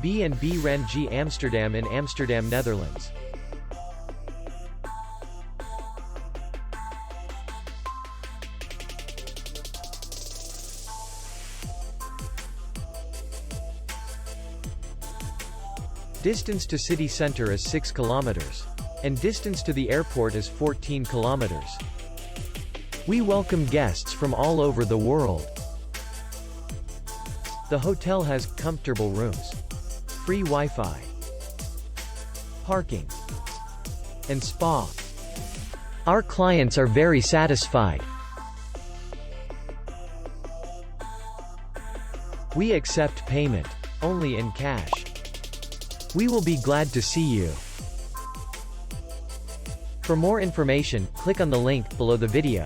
B&B Randje Amsterdam in Amsterdam, Netherlands. Distance to city center is 6 kilometers. And distance to the airport is 14 kilometers. We welcome guests from all over the world. The hotel has comfortable rooms, free Wi-Fi, parking, and spa. Our clients are very satisfied. We accept payment only in cash. We will be glad to see you. For more information, click on the link below the video.